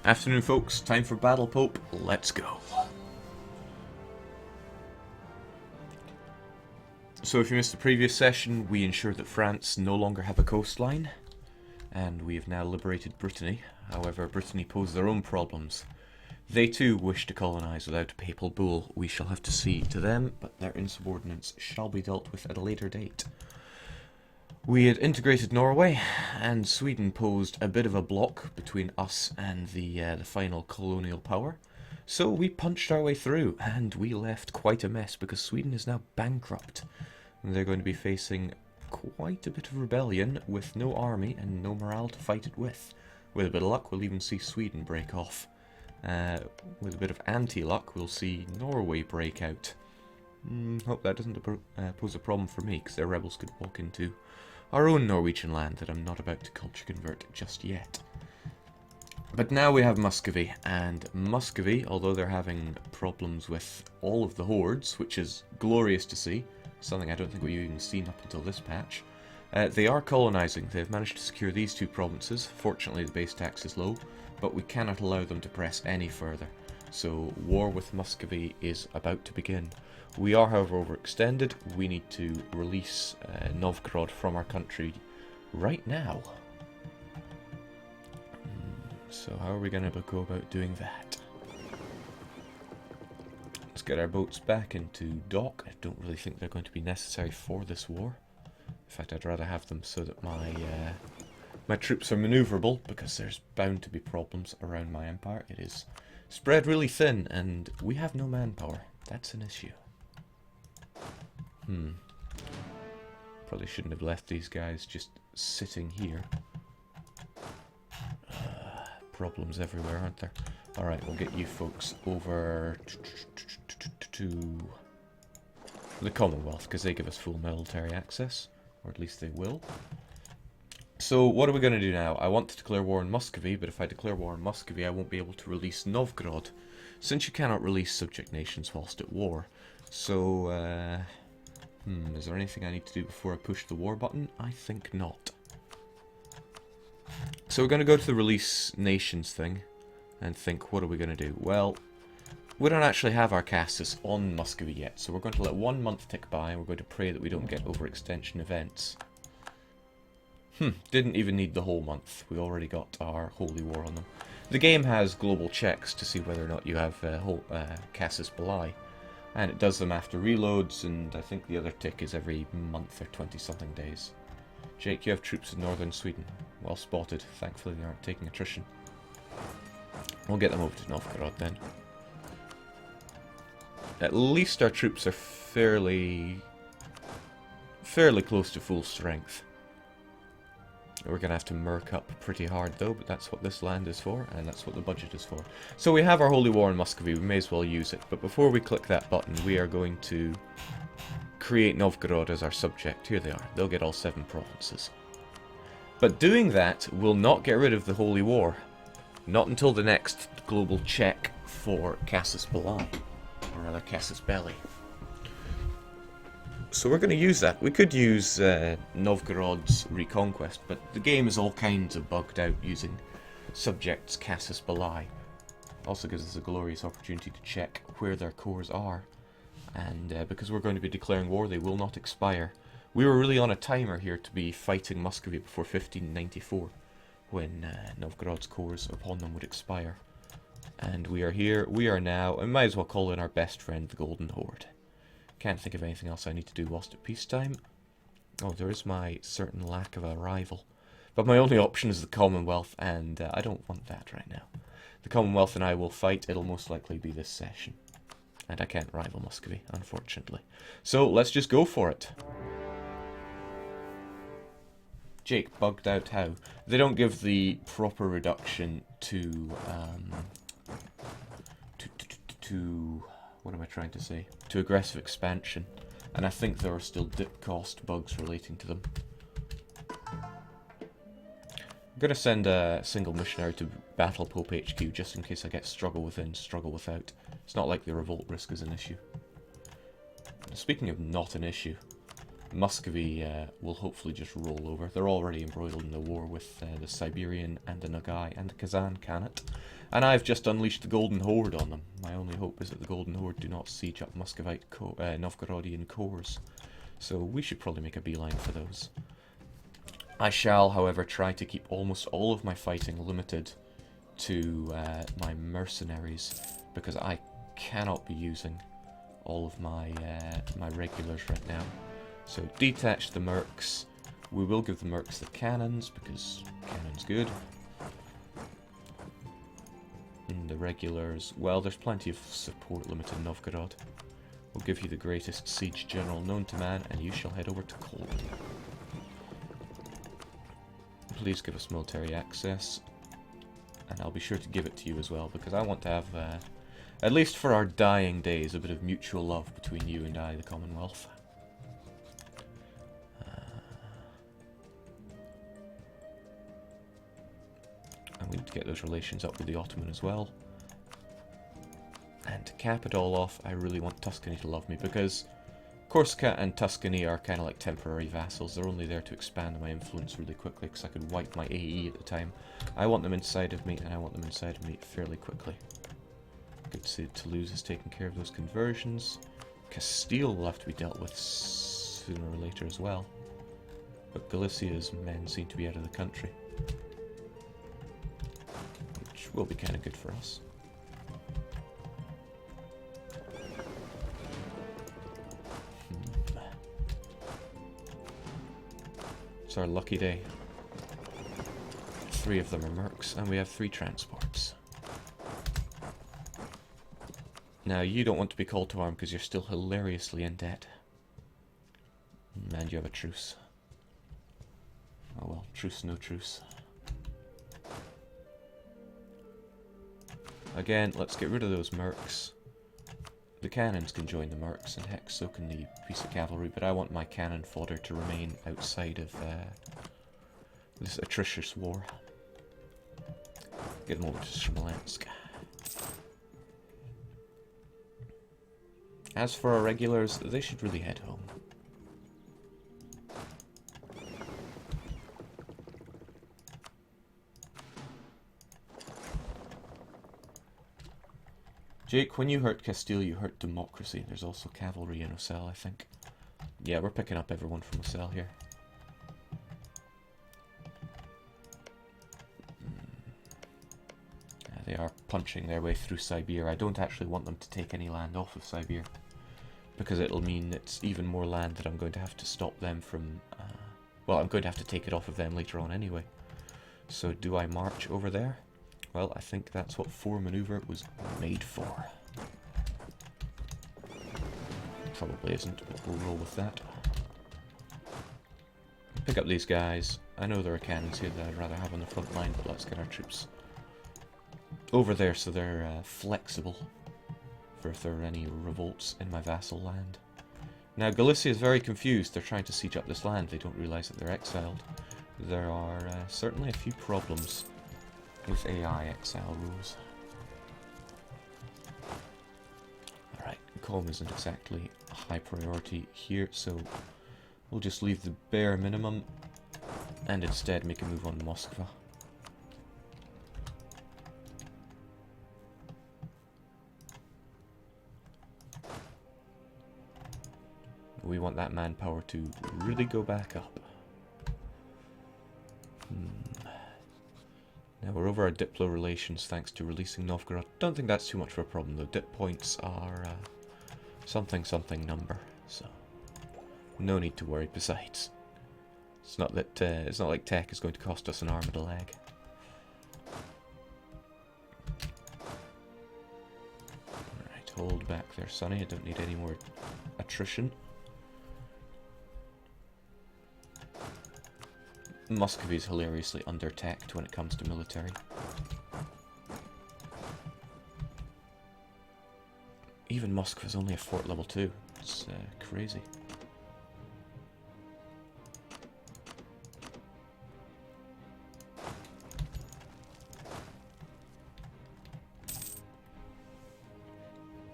Afternoon folks, time for Battle Pope, let's go. So if you missed the previous session, we ensured that France no longer have a coastline, and we have now liberated Brittany. However, Brittany pose their own problems. They too wish to colonise without a papal bull. We shall have to see to them, but their insubordinates shall be dealt with at a later date. We had integrated Norway, and Sweden posed a bit of a block between us and the final colonial power. So we punched our way through, and we left quite a mess because Sweden is now bankrupt. They're going to be facing quite a bit of rebellion with no army and no morale to fight it with. With a bit of luck, we'll even see Sweden break off. With a bit of anti-luck, we'll see Norway break out. Hope that doesn't pose a problem for me, because their rebels could walk into our own Norwegian land that I'm not about to culture convert just yet. But now we have Muscovy, and Muscovy, although they're having problems with all of the hordes, which is glorious to see, something I don't think we've even seen up until this patch, they are colonising. They've managed to secure these two provinces. Fortunately, the base tax is low, but we cannot allow them to press any further. So war with Muscovy is about to begin. We are, however, overextended. We need to release Novgorod from our country right now. So how are we going to go about doing that? Let's get our boats back into dock. I don't really think they're going to be necessary for this war. In fact, I'd rather have them so that my troops are maneuverable, because there's bound to be problems around my empire. It is spread really thin, and we have no manpower. That's an issue. Probably shouldn't have left these guys just sitting here. Problems everywhere, aren't there? Alright, we'll get you folks over to the Commonwealth, because they give us full military access. Or at least they will. So, what are we going to do now? I want to declare war on Muscovy, but if I declare war on Muscovy, I won't be able to release Novgorod, since you cannot release subject nations whilst at war. So, is there anything I need to do before I push the war button? I think not. So we're going to go to the release nations thing and think, what are we going to do? Well, we don't actually have our casters on Muscovy yet, so we're going to let 1 month tick by, and we're going to pray that we don't get overextension events. Didn't even need the whole month. We already got our holy war on them. The game has global checks to see whether or not you have Casus Belli, and it does them after reloads, and I think the other tick is every month or 20-something days. Jake, you have troops in northern Sweden. Well spotted. Thankfully they aren't taking attrition. We'll get them over to Novgorod then. At least our troops are fairly close to full strength. We're going to have to murk up pretty hard though, but that's what this land is for, and that's what the budget is for. So we have our holy war in Muscovy, we may as well use it, but before we click that button, we are going to create Novgorod as our subject. Here they are. They'll get all 7 provinces. But doing that will not get rid of the holy war. Not until the next global check for Casus Belli, or rather Casus Belli. So we're going to use that. We could use Novgorod's reconquest, but the game is all kinds of bugged out using subjects Casus Belli. Also gives us a glorious opportunity to check where their cores are. And because we're going to be declaring war, they will not expire. We were really on a timer here to be fighting Muscovy before 1594, when Novgorod's cores upon them would expire. And we are here, we are now, I might as well call in our best friend, the Golden Horde. Can't think of anything else I need to do whilst at peacetime. Oh, there is my certain lack of a rival. But my only option is the Commonwealth, and I don't want that right now. The Commonwealth and I will fight, it'll most likely be this session. And I can't rival Muscovy, unfortunately. So, let's just go for it. Jake, bugged out how? They don't give the proper reduction to what am I trying to say? To aggressive expansion. And I think there are still dip cost bugs relating to them. I'm going to send a single missionary to Battle Pope HQ just in case I get struggle within, struggle without. It's not like the revolt risk is an issue. Speaking of not an issue, Muscovy will hopefully just roll over. They're already embroiled in the war with the Siberian and the Nogai and the Kazan Khanate. And I've just unleashed the Golden Horde on them. My only hope is that the Golden Horde do not siege up Muscovite Novgorodian cores. So we should probably make a beeline for those. I shall, however, try to keep almost all of my fighting limited to my mercenaries, because I cannot be using all of my my regulars right now. So detach the mercs. We will give the mercs the cannons, because cannons good. And the regulars, well, there's plenty of support limited in Novgorod. We'll give you the greatest siege general known to man, and you shall head over to Cold. Please give us military access, and I'll be sure to give it to you as well, because I want to have, at least for our dying days, a bit of mutual love between you and I, the Commonwealth. And we need to get those relations up with the Ottoman as well. And to cap it all off, I really want Tuscany to love me, because Corsica and Tuscany are kind of like temporary vassals. They're only there to expand my influence really quickly, because I could wipe my AE at the time. I want them inside of me, and I want them inside of me fairly quickly. Good to see that Toulouse has taken care of those conversions. Castile will have to be dealt with sooner or later as well. But Galicia's men seem to be out of the country, which will be kind of good for us. It's our lucky day. 3 of them are mercs, and we have 3 transports. Now, you don't want to be called to arm because you're still hilariously in debt. And you have a truce. Oh well, truce, no truce. Again, let's get rid of those mercs. The cannons can join the mercs, and heck, so can the piece of cavalry, but I want my cannon fodder to remain outside of this atrocious war. Get them over to Smolensk. As for our regulars, they should really head home. Jake, when you hurt Castile, you hurt democracy. There's also cavalry in Ocel, I think. Yeah, we're picking up everyone from Ocel here. They are punching their way through Siberia. I don't actually want them to take any land off of Siberia, because it'll mean it's even more land that I'm going to have to stop them from... well, I'm going to have to take it off of them later on anyway. So do I march over there? Well, I think that's what 4 maneuver was made for. Probably isn't, but we'll roll with that. Pick up these guys. I know there are cannons here that I'd rather have on the front line, but let's get our troops over there so they're flexible for if there are any revolts in my vassal land. Now, Galicia is very confused. They're trying to siege up this land. They don't realise that they're exiled. There are certainly a few problems with AI exile rules. Alright, calm isn't exactly a high priority here, so we'll just leave the bare minimum and instead make a move on Moskva. We want that manpower to really go back up. Now we're over our Diplo relations thanks to releasing Novgorod. Don't think that's too much of a problem though. Dip points are something number, so no need to worry. Besides, it's not that it's not like tech is going to cost us an arm and a leg. Alright, hold back there, Sonny. I don't need any more attrition. Muscovy is hilariously under-teched when it comes to military. Even Moskva is only a fort level 2. It's crazy.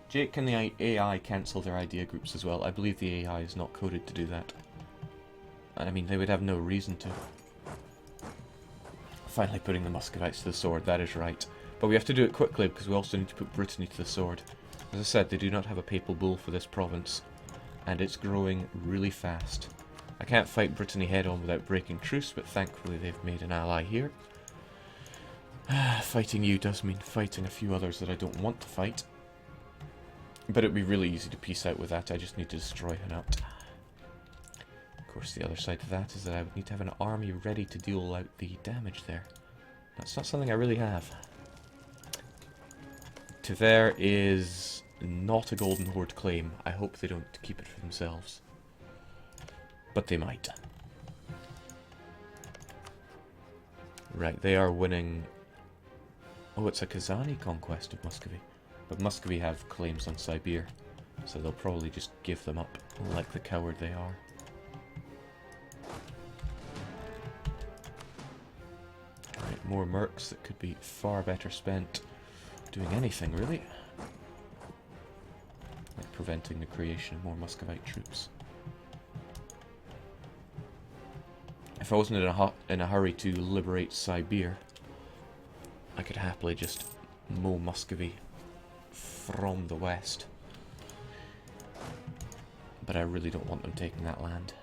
Jake, can the AI cancel their idea groups as well? I believe the AI is not coded to do that. I mean, they would have no reason to. Finally putting the Muscovites to the sword, that is right. But we have to do it quickly, because we also need to put Brittany to the sword. As I said, they do not have a papal bull for this province, and it's growing really fast. I can't fight Brittany head-on without breaking truce, but thankfully they've made an ally here. Fighting you does mean fighting a few others that I don't want to fight. But it'd be really easy to peace out with that, I just need to destroy Hanat. Of course, the other side to that is that I would need to have an army ready to deal out the damage there. That's not something I really have. Tver is not a Golden Horde claim. I hope they don't keep it for themselves. But they might. Right, they are winning... Oh, it's a Kazani conquest of Muscovy. But Muscovy have claims on Siberia, so they'll probably just give them up, like the coward they are. Right, more mercs that could be far better spent doing anything, really. Like preventing the creation of more Muscovite troops. If I wasn't in a hurry to liberate Siberia, I could happily just mow Muscovy from the west. But I really don't want them taking that land.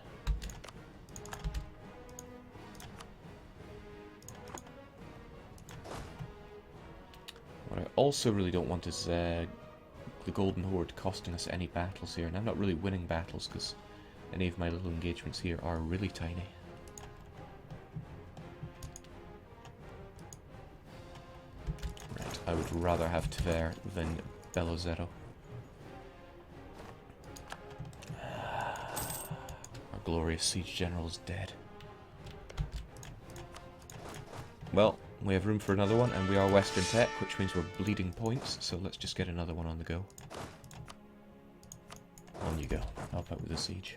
What I also really don't want is the Golden Horde costing us any battles here. And I'm not really winning battles because any of my little engagements here are really tiny. Right, I would rather have Tver than Belozero. Our glorious siege general is dead. Well, we have room for another one, and we are Western Tech, which means we're bleeding points, so let's just get another one on the go. On you go. Help out with the siege.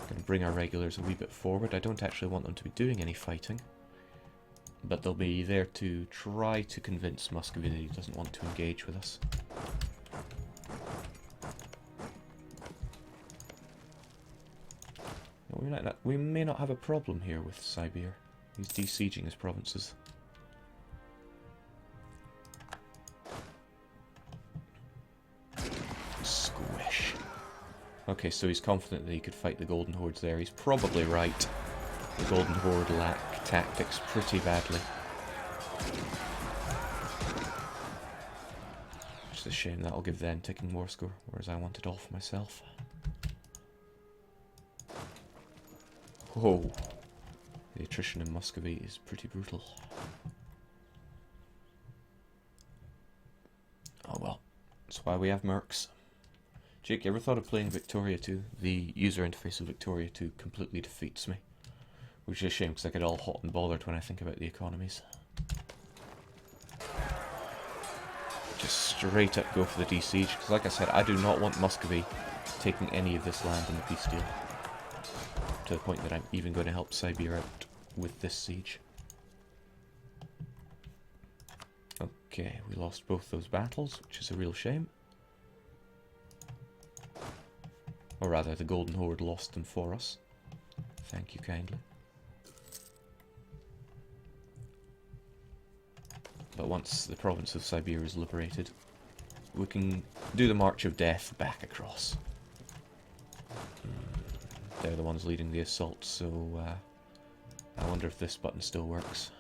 Going to bring our regulars a wee bit forward. I don't actually want them to be doing any fighting, but they'll be there to try to convince Muscovy that he doesn't want to engage with us. We may not have a problem here with Siberia. He's besieging his provinces. Squish. Okay, so he's confident that he could fight the Golden Hordes there. He's probably right. The Golden Horde lack tactics pretty badly. Just a shame that'll give them ticking war score, whereas I want it all for myself. Whoa. The attrition in Muscovy is pretty brutal. Oh well. That's why we have mercs. Jake, you ever thought of playing Victoria 2? The user interface of Victoria 2 completely defeats me. Which is a shame, because I get all hot and bothered when I think about the economies. Just straight up go for the de-siege, because like I said, I do not want Muscovy taking any of this land in the peace deal. To the point that I'm even going to help Siberia out with this siege. Okay, we lost both those battles, which is a real shame. Or rather, the Golden Horde lost them for us. Thank you kindly. But once the province of Siberia is liberated, we can do the March of Death back across. They're the ones leading the assault, so I wonder if this button still works.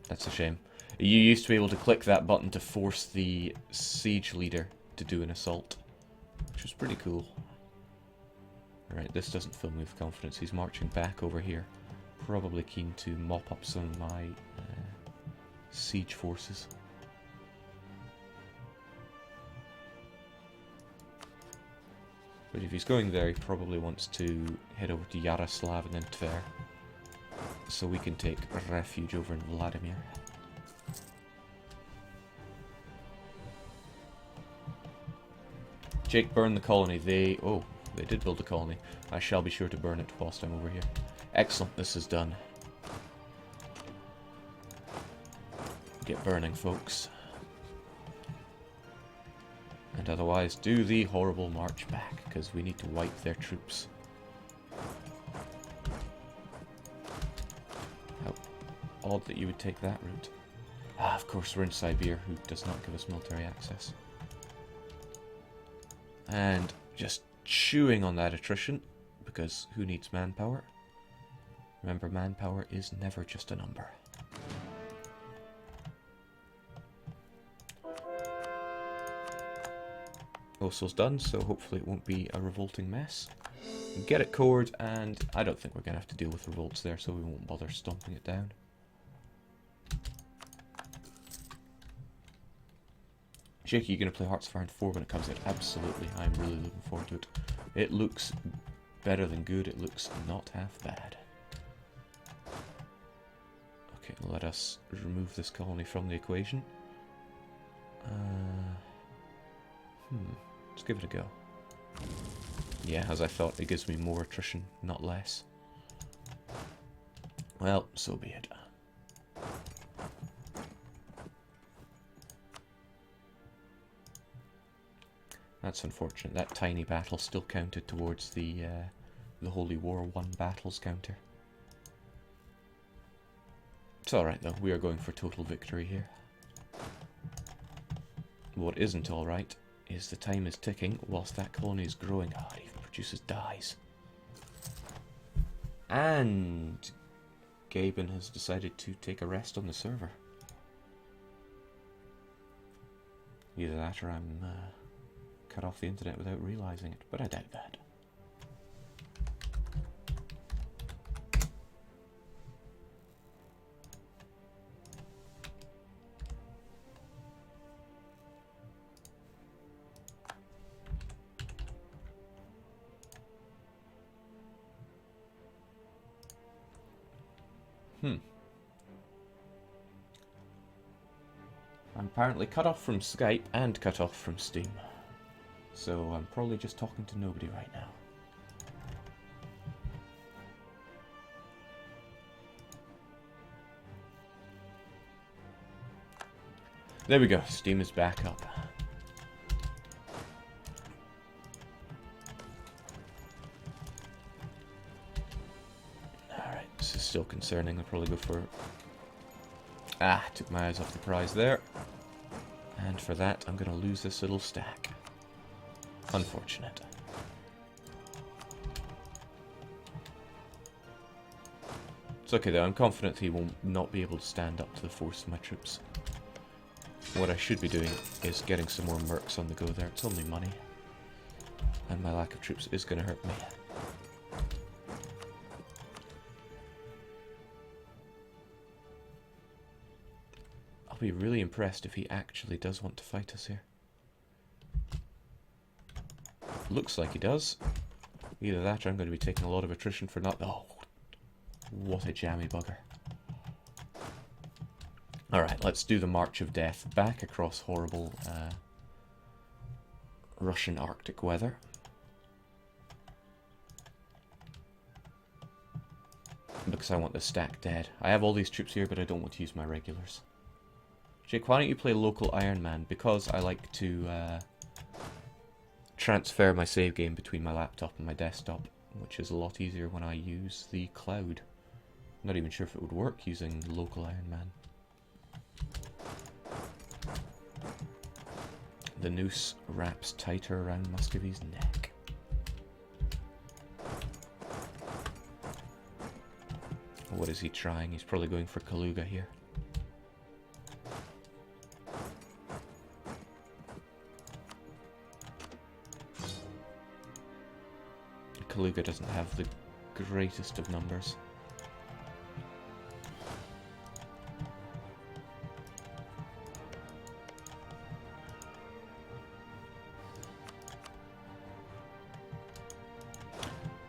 That's a shame. You used to be able to click that button to force the siege leader to do an assault, which was pretty cool. Alright, this doesn't fill me with confidence. He's marching back over here, probably keen to mop up some of my siege forces. But if he's going there, he probably wants to head over to Yaroslav and then Tver, so we can take refuge over in Vladimir. Jake, burn the colony. They did build a colony. I shall be sure to burn it whilst I'm over here. Excellent, this is done. Get burning, folks. And otherwise, do the horrible march back, because we need to wipe their troops. How odd that you would take that route. Ah, of course, we're in Siberia, who does not give us military access. And just chewing on that attrition, because who needs manpower? Remember, manpower is never just a number. Oso's done, so hopefully it won't be a revolting mess. Get it cored, and I don't think we're going to have to deal with revolts there, so we won't bother stomping it down. Jakey, you going to play Hearts of Iron 4 when it comes out? Absolutely, I'm really looking forward to it. It looks better than good, it looks not half bad. Okay, let us remove this colony from the equation. Let's give it a go. Yeah, as I thought, it gives me more attrition, not less. Well, so be it. That's unfortunate. That tiny battle still counted towards the Holy War 1 battles counter. It's alright though, we are going for total victory here. What isn't alright is the time is ticking whilst that colony is growing. Oh, it even produces dyes. And Gaben has decided to take a rest on the server. Either that or I'm cut off the internet without realising it, but I doubt that. I'm apparently cut off from Skype and cut off from Steam. So I'm probably just talking to nobody right now. There we go, Steam is back up. Alright, this is still concerning. I'll probably go for... Ah, took my eyes off the prize there. And for that, I'm going to lose this little stack. Unfortunate. It's okay though, I'm confident he will not be able to stand up to the force of my troops. What I should be doing is getting some more mercs on the go there. It's only money. And my lack of troops is going to hurt me. I'll be really impressed if he actually does want to fight us here. Looks like he does. Either that or I'm going to be taking a lot of attrition for not... Oh, what a jammy bugger. Alright, let's do the March of Death back across horrible Russian Arctic weather. Because I want the stack dead. I have all these troops here, but I don't want to use my regulars. Jake, why don't you play local Iron Man? Because I like to... transfer my save game between my laptop and my desktop, which is a lot easier when I use the cloud. I'm not even sure if it would work using local Iron Man. The noose wraps tighter around Muscovy's neck. What is he trying? He's probably going for Kaluga here. Kaluga doesn't have the greatest of numbers.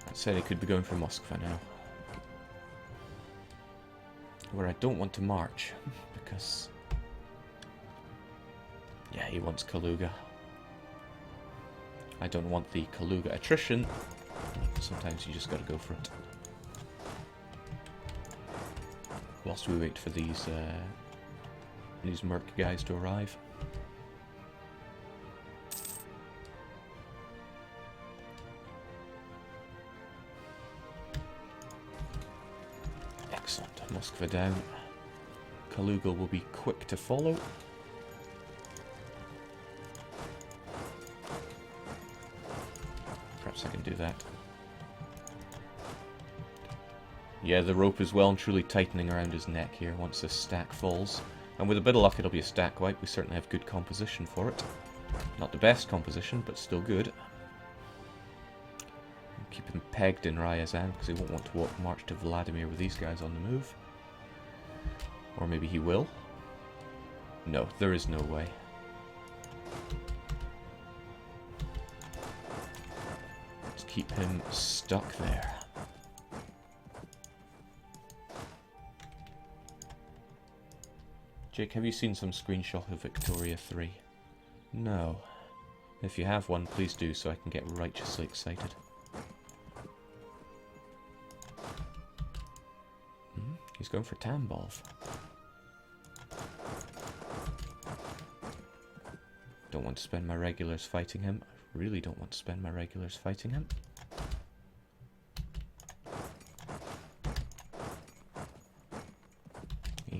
That said, he could be going for Muscovy now. Where I don't want to march, because... yeah, he wants Kaluga. I don't want the Kaluga attrition. Sometimes you just gotta go for it. Whilst we wait for these these merc guys to arrive. Excellent. Muscovy down. Kaluga will be quick to follow. Perhaps I can do that. Yeah, the rope is well and truly tightening around his neck here once this stack falls. And with a bit of luck it'll be a stack wipe. We certainly have good composition for it. Not the best composition, but still good. Keep him pegged in Ryazan because he won't want to march to Vladimir with these guys on the move. Or maybe he will. No, there is no way. Let's keep him stuck there. Jake, have you seen some screenshot of Victoria 3? No. If you have one, please do so I can get righteously excited. He's going for Tambov. Don't want to spend my regulars fighting him. I really don't want to spend my regulars fighting him.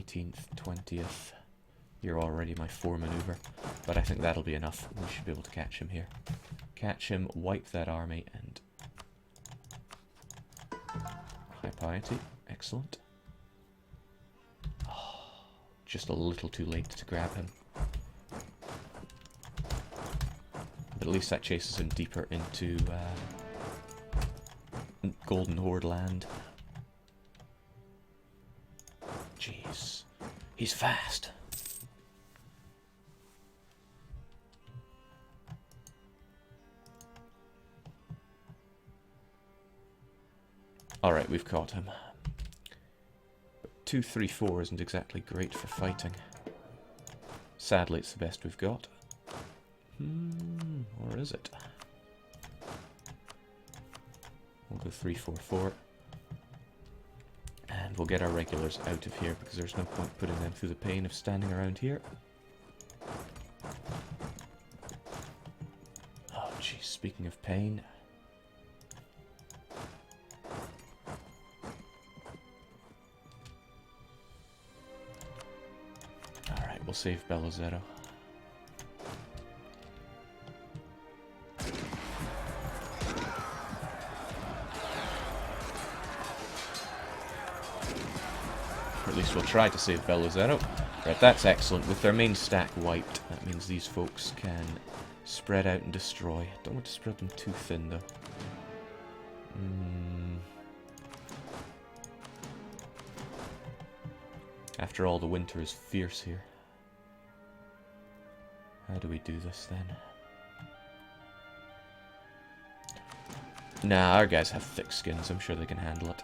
th 20th. You're already my 4 maneuver, but I think that'll be enough. We should be able to catch him here. Catch him, wipe that army, and high piety. Excellent. Oh, just a little too late to grab him. But at least that chases him deeper into Golden Horde land. Jeez. He's fast. Alright, we've caught him. But 2-3-4 isn't exactly great for fighting. Sadly, it's the best we've got. Or is it? We'll go 3-4-4. And we'll get our regulars out of here because there's no point putting them through the pain of standing around here. Oh, jeez, speaking of pain. Alright, we'll save Belozero. At least we'll try to save Belozero. Right, that's excellent. With their main stack wiped, that means these folks can spread out and destroy. Don't want to spread them too thin, though. After all, the winter is fierce here. How do we do this, then? Nah, our guys have thick skins. I'm sure they can handle it.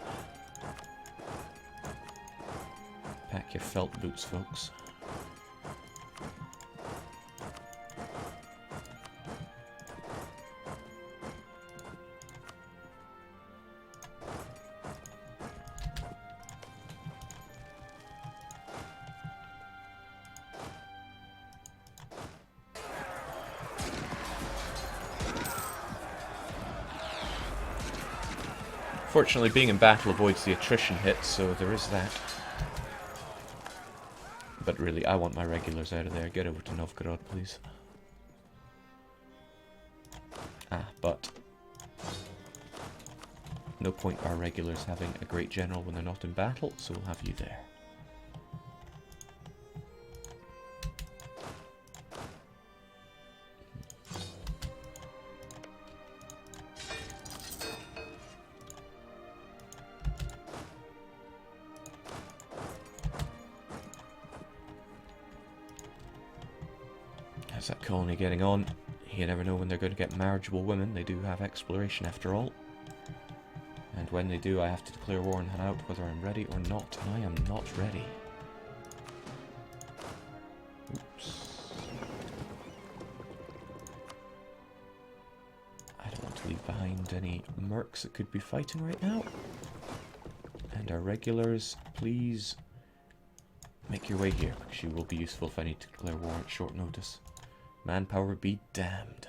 Pack your felt boots, folks. Fortunately, being in battle avoids the attrition hit, so there is that. But really, I want my regulars out of there. Get over to Novgorod, please. But no point our regulars having a great general when they're not in battle, so we'll have you there. How's that colony getting on? You never know when they're going to get marriageable women. They do have exploration after all. And when they do, I have to declare war and head out whether I'm ready or not. And I am not ready. Oops. I don't want to leave behind any mercs that could be fighting right now. And our regulars, please make your way here, because you will be useful if I need to declare war at short notice. Manpower be damned.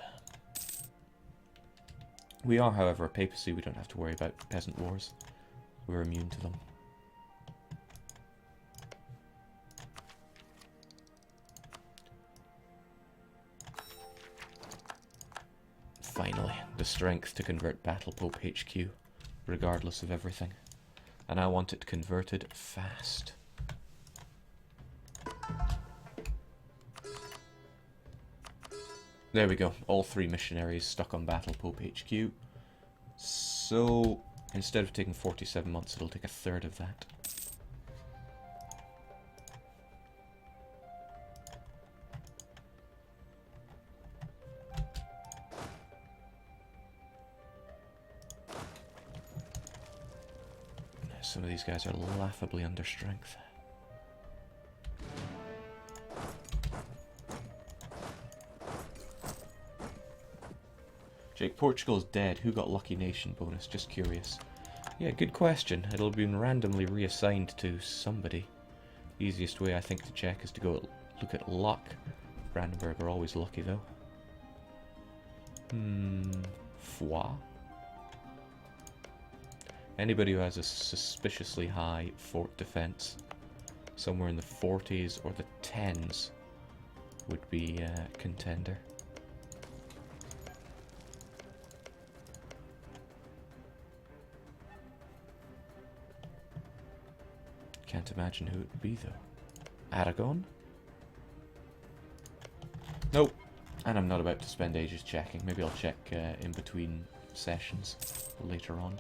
We are, however, a papacy. We don't have to worry about peasant wars. We're immune to them. Finally, the strength to convert Battle Pope HQ, regardless of everything. And I want it converted fast. There we go, all 3 missionaries stuck on Battle Pope HQ. So, instead of taking 47 months, it'll take a third of that. Some of these guys are laughably under strength. Jake, Portugal's dead. Who got Lucky Nation bonus? Just curious. Yeah, good question. It'll have been randomly reassigned to somebody. The easiest way, I think, to check is to go look at luck. Brandenburg are always lucky, though. Foix? Anybody who has a suspiciously high fort defense, somewhere in the 40s or the 10s, would be a contender. Can't imagine who it would be, though. Aragon? Nope. And I'm not about to spend ages checking. Maybe I'll check in between sessions later on.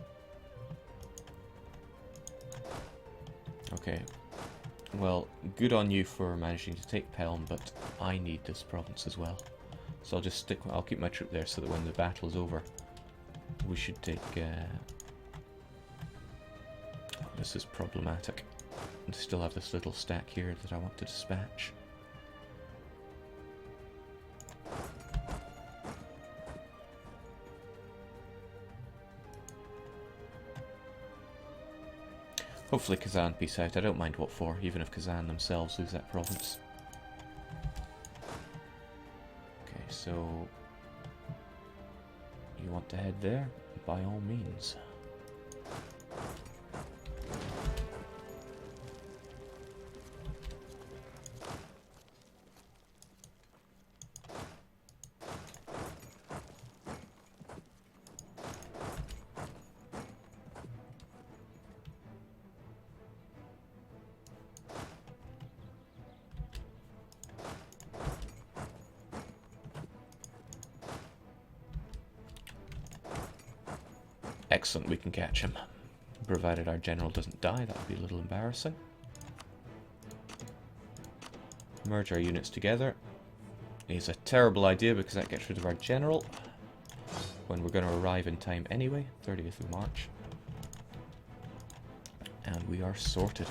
Okay. Well, good on you for managing to take Pelm, but I need this province as well. So I'll just I'll keep my troop there so that when the battle is over, we should take... This is problematic. I still have this little stack here that I want to dispatch. Hopefully Kazan peace out. I don't mind what for, even if Kazan themselves lose that province. Okay, so... You want to head there? By all means. Excellent, we can catch him. Provided our general doesn't die, that would be a little embarrassing. Merge our units together is a terrible idea because that gets rid of our general when we're going to arrive in time anyway, 30th of March. And we are sorted.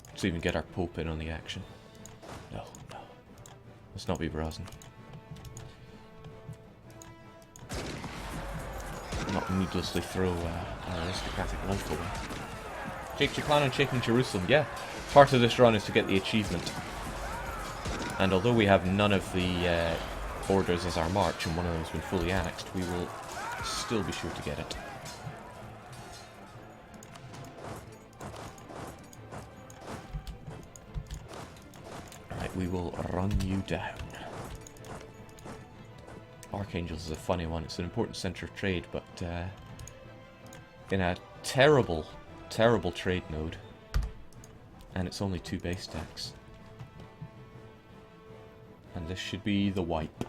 Let's even get our Pope in on the action. No, no. Let's not be brazen. Not needlessly throw our aristocratic life away. Jake, do you plan on taking Jerusalem? Yeah. Part of this run is to get the achievement. And although we have none of the orders as our march, and one of them has been fully annexed, we will still be sure to get it. Alright, we will run you down. Archangels is a funny one. It's an important centre of trade, but in a terrible, terrible trade node. And it's only 2 base stacks. And this should be the wipe.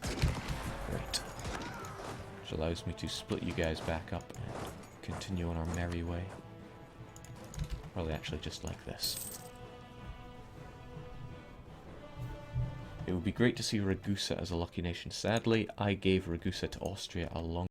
Great. Which allows me to split you guys back up and continue on our merry way. Probably actually just like this. It would be great to see Ragusa as a lucky nation. Sadly, I gave Ragusa to Austria a long